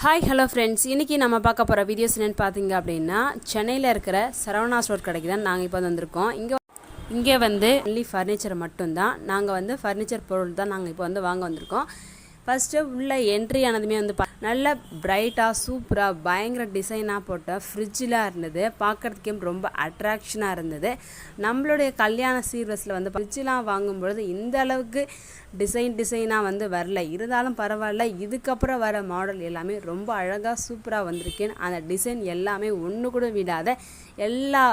Hi hello friends, இன்றைக்கி நம்ம பார்க்க போகிற வீடியோஸ் என்னென்னு பார்த்தீங்க அப்படின்னா, சென்னையில் இருக்கிற சரவணா ஸ்டோர் கடைக்கு தான் நாங்கள் இப்போ வந்திருக்கோம். இங்கே வந்து ஒன்லி ஃபர்னிச்சர் மட்டும்தான். நாங்கள் வந்து ஃபர்னிச்சர் பொருள் தான் நாங்கள் இப்போ வந்து வாங்க வந்திருக்கோம். ஃபஸ்ட்டு உள்ள என்ட்ரி ஆனதுமே வந்து நல்ல பிரைட்டாக சூப்பராக பயங்கர டிசைனாக போட்ட ஃப்ரிட்ஜெலாம் இருந்தது. பார்க்குறதுக்கே ரொம்ப அட்ராக்ஷனாக இருந்தது. நம்மளுடைய கல்யாண சீர்வரிசையில் வந்து ஃப்ரிட்ஜெலாம் வாங்கும்பொழுது இந்த அளவுக்கு டிசைனாக வந்து வரல. இருந்தாலும் பரவாயில்ல, இதுக்கப்புறம் வர மாடல் எல்லாமே ரொம்ப அழகாக சூப்பராக வந்திருக்கேன். அந்த டிசைன் எல்லாமே ஒன்று கூட விடாத எல்லா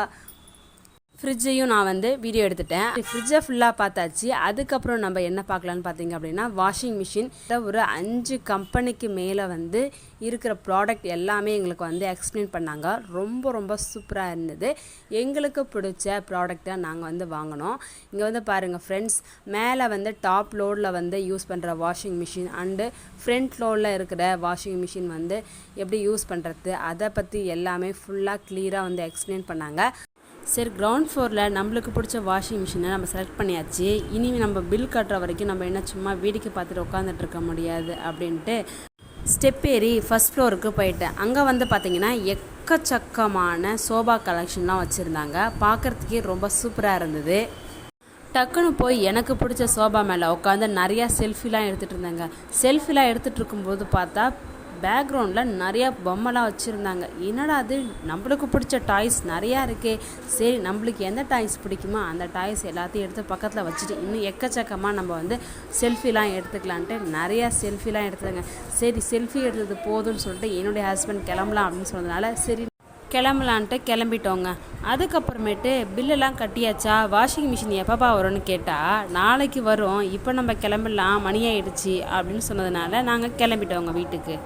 ஃப்ரிட்ஜையும் நான் வந்து வீடியோ எடுத்துட்டேன். ஃப்ரிட்ஜை ஃபுல்லாக பார்த்தாச்சு. அதுக்கப்புறம் நம்ம என்ன பார்க்கலான்னு பார்த்தீங்க அப்படின்னா, வாஷிங் மிஷின் ஒரு 5 கம்பெனிக்கு மேலே வந்து இருக்கிற ப்ராடக்ட் எல்லாமே எங்களுக்கு வந்து எக்ஸ்பிளைன் பண்ணாங்க. ரொம்ப சூப்பராக இருந்தது. எங்களுக்கு பிடிச்ச ப்ராடக்டை நாங்கள் வந்து வாங்கினோம். இங்கே வந்து பாருங்கள் ஃப்ரெண்ட்ஸ், மேலே வந்து டாப் லோடில் வந்து யூஸ் பண்ணுற வாஷிங் மிஷின் அண்டு ஃப்ரண்ட் லோடில் இருக்கிற வாஷிங் மிஷின் வந்து எப்படி யூஸ் பண்ணுறது அதை பற்றி எல்லாமே ஃபுல்லாக கிளியராக வந்து எக்ஸ்பிளைன் பண்ணாங்க. சரி, கிரவுண்ட் ஃப்ளோரில் நம்மளுக்கு பிடிச்ச வாஷிங் மிஷினை நம்ம செலக்ட் பண்ணியாச்சு. இனி நம்ம பில் கட்டுற வரைக்கும் நம்ம என்ன சும்மா வேடிக்கை பார்த்துட்டு உட்காந்துட்டு இருக்க முடியாது அப்படின்ட்டு ஸ்டெப் ஏறி ஃபஸ்ட் ஃப்ளோருக்கு போயிட்டேன். அங்கே வந்து பார்த்திங்கன்னா எக்கச்சக்கமான சோபா கலெக்ஷன்லாம் வச்சுருந்தாங்க. பார்க்குறதுக்கே ரொம்ப சூப்பராக இருந்தது. டக்குன்னு போய் எனக்கு பிடிச்ச சோபா மேலே உட்காந்து நிறையா செல்ஃபிலாம் எடுத்துகிட்டு இருந்தாங்க. செல்ஃபிலாம் எடுத்துகிட்டு இருக்கும்போது பார்த்தா பேக்ரவுண்டில் நிறையா பொம்மைலாம் வச்சுருந்தாங்க. என்னடா அது, நம்மளுக்கு பிடிச்ச டாய்ஸ் நிறையா இருக்கே. சரி, நம்மளுக்கு எந்த டாய்ஸ் பிடிக்குமோ அந்த டாய்ஸ் எல்லாத்தையும் எடுத்து பக்கத்தில் வச்சுட்டு இன்னும் எக்கச்சக்கமாக நம்ம வந்து செல்ஃபிலாம் எடுத்துக்கலான்ட்டு நிறையா செல்ஃபிலாம் எடுத்துங்க. சரி, செல்ஃபி எடுத்தது போதும்னு சொல்லிட்டு என்னுடைய ஹஸ்பண்ட் கிளம்பலாம் அப்படின்னு சொன்னதுனால சரி கிளம்பலான்ட்டு கிளம்பிட்டோங்க. அதுக்கப்புறமேட்டு பில்லெல்லாம் கட்டியாச்சா, வாஷிங் மிஷின் எப்பப்பா வரும்னு கேட்டால் நாளைக்கு வரும், இப்போ நம்ம கிளம்பலாம், மணி ஆயிடுச்சு அப்படின்னு சொன்னதுனால நாங்கள் கிளம்பிட்டோங்க வீட்டுக்கு.